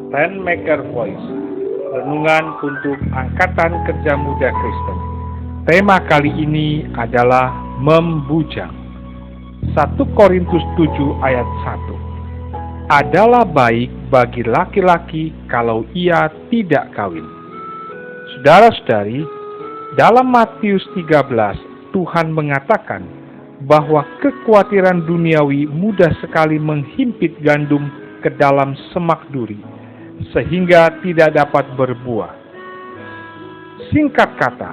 Rainmaker Voice, renungan untuk Angkatan Kerja Muda Kristen. Tema kali ini adalah membujang. 1 Korintus 7 ayat 1. Adalah baik bagi laki-laki kalau ia tidak kawin. Saudara-saudari, dalam Matius 13, Tuhan mengatakan bahwa kekhawatiran duniawi mudah sekali menghimpit gandum ke dalam semak duri, sehingga tidak dapat berbuah. Singkat kata,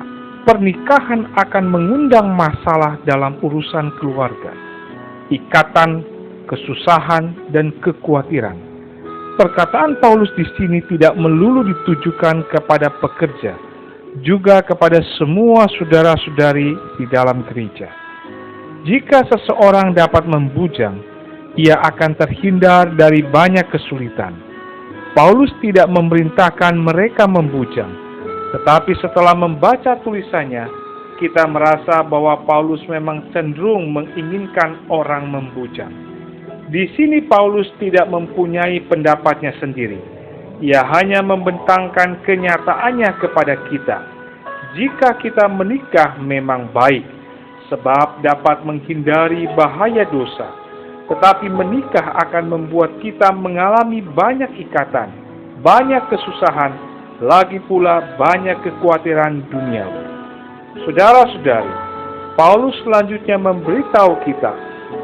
pernikahan akan mengundang masalah dalam urusan keluarga, ikatan, kesusahan, dan kekhawatiran. Perkataan Paulus di sini tidak melulu ditujukan kepada pekerja, juga kepada semua saudara-saudari di dalam gereja. Jika seseorang dapat membujang, ia akan terhindar dari banyak kesulitan. Paulus tidak memerintahkan mereka membujang, tetapi setelah membaca tulisannya, kita merasa bahwa Paulus memang cenderung menginginkan orang membujang. Di sini Paulus tidak mempunyai pendapatnya sendiri. Ia hanya membentangkan kenyataannya kepada kita. Jika kita menikah memang baik, sebab dapat menghindari bahaya dosa. Tetapi menikah akan membuat kita mengalami banyak ikatan, banyak kesusahan, lagi pula banyak kekhawatiran duniawi. Saudara-saudari, Paulus selanjutnya memberitahu kita,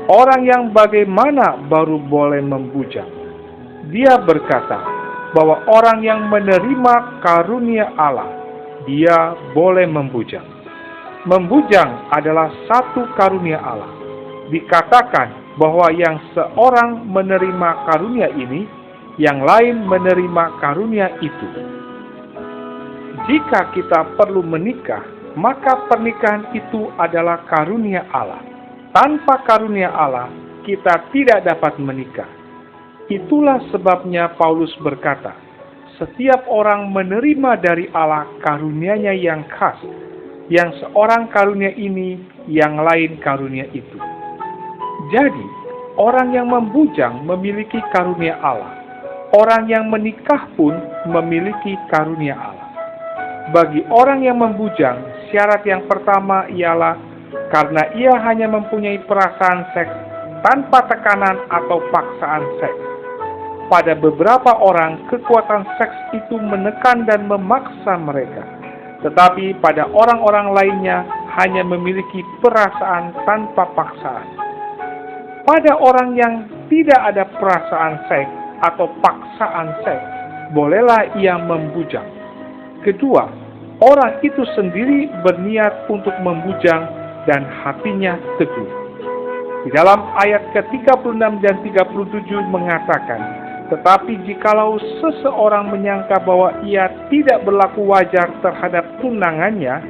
orang yang bagaimana baru boleh membujang. Dia berkata bahwa orang yang menerima karunia Allah, dia boleh membujang. Membujang adalah satu karunia Allah. Dikatakan bahwa yang seorang menerima karunia ini, yang lain menerima karunia itu. Jika kita perlu menikah, maka pernikahan itu adalah karunia Allah. Tanpa karunia Allah, kita tidak dapat menikah. Itulah sebabnya Paulus berkata, setiap orang menerima dari Allah karunia-Nya yang khas, yang seorang karunia ini, yang lain karunia itu. Jadi, orang yang membujang memiliki karunia Allah. Orang yang menikah pun memiliki karunia Allah. Bagi orang yang membujang, syarat yang pertama ialah karena ia hanya mempunyai perasaan seks tanpa tekanan atau paksaan seks. Pada beberapa orang, kekuatan seks itu menekan dan memaksa mereka. Tetapi pada orang-orang lainnya hanya memiliki perasaan tanpa paksaan. Pada orang yang tidak ada perasaan seks atau paksaan seks, bolehlah ia membujang. Kedua, orang itu sendiri berniat untuk membujang dan hatinya teguh. Di dalam ayat ke-36 dan 37 mengatakan, tetapi jikalau seseorang menyangka bahwa ia tidak berlaku wajar terhadap tunangannya,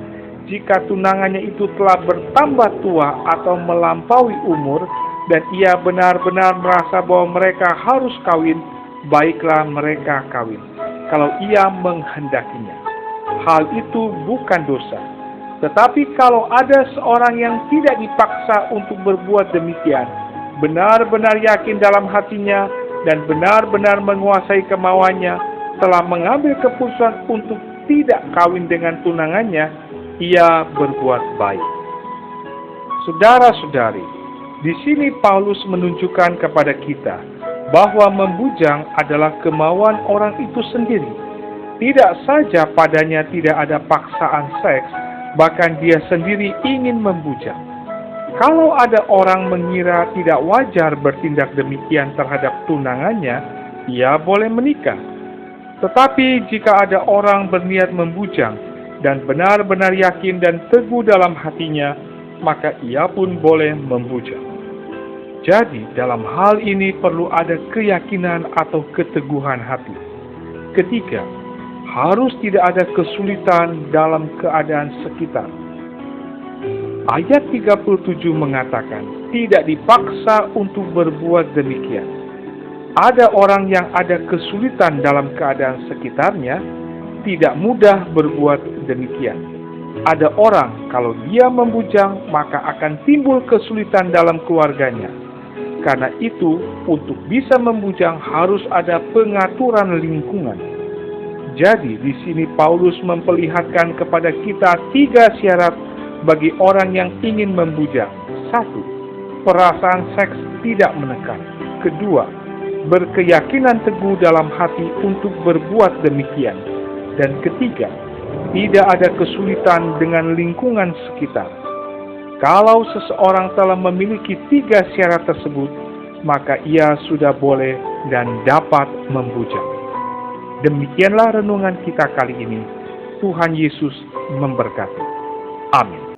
jika tunangannya itu telah bertambah tua atau melampaui umur, dan ia benar-benar merasa bahwa mereka harus kawin, baiklah mereka kawin, kalau ia menghendakinya. Hal itu bukan dosa. Tetapi kalau ada seorang yang tidak dipaksa untuk berbuat demikian, benar-benar yakin dalam hatinya, dan benar-benar menguasai kemauannya, telah mengambil keputusan untuk tidak kawin dengan tunangannya, ia berbuat baik. Saudara-saudari, di sini Paulus menunjukkan kepada kita bahwa membujang adalah kemauan orang itu sendiri. Tidak saja padanya tidak ada paksaan seks, bahkan dia sendiri ingin membujang. Kalau ada orang mengira tidak wajar bertindak demikian terhadap tunangannya, ia boleh menikah. Tetapi jika ada orang berniat membujang dan benar-benar yakin dan teguh dalam hatinya, maka ia pun boleh membujang. Jadi, dalam hal ini perlu ada keyakinan atau keteguhan hati. Ketiga, harus tidak ada kesulitan dalam keadaan sekitar. Ayat 37 mengatakan, tidak dipaksa untuk berbuat demikian. Ada orang yang ada kesulitan dalam keadaan sekitarnya, tidak mudah berbuat demikian. Ada orang, kalau dia membujang, maka akan timbul kesulitan dalam keluarganya. Karena itu, untuk bisa membujang harus ada pengaturan lingkungan. Jadi, di sini Paulus memperlihatkan kepada kita 3 syarat bagi orang yang ingin membujang. 1. Perasaan seks tidak menekan. 2. Berkeyakinan teguh dalam hati untuk berbuat demikian. Dan 3. Tidak ada kesulitan dengan lingkungan sekitar. Kalau seseorang telah memiliki 3 syarat tersebut, maka ia sudah boleh dan dapat membujang. Demikianlah renungan kita kali ini. Tuhan Yesus memberkati. Amin.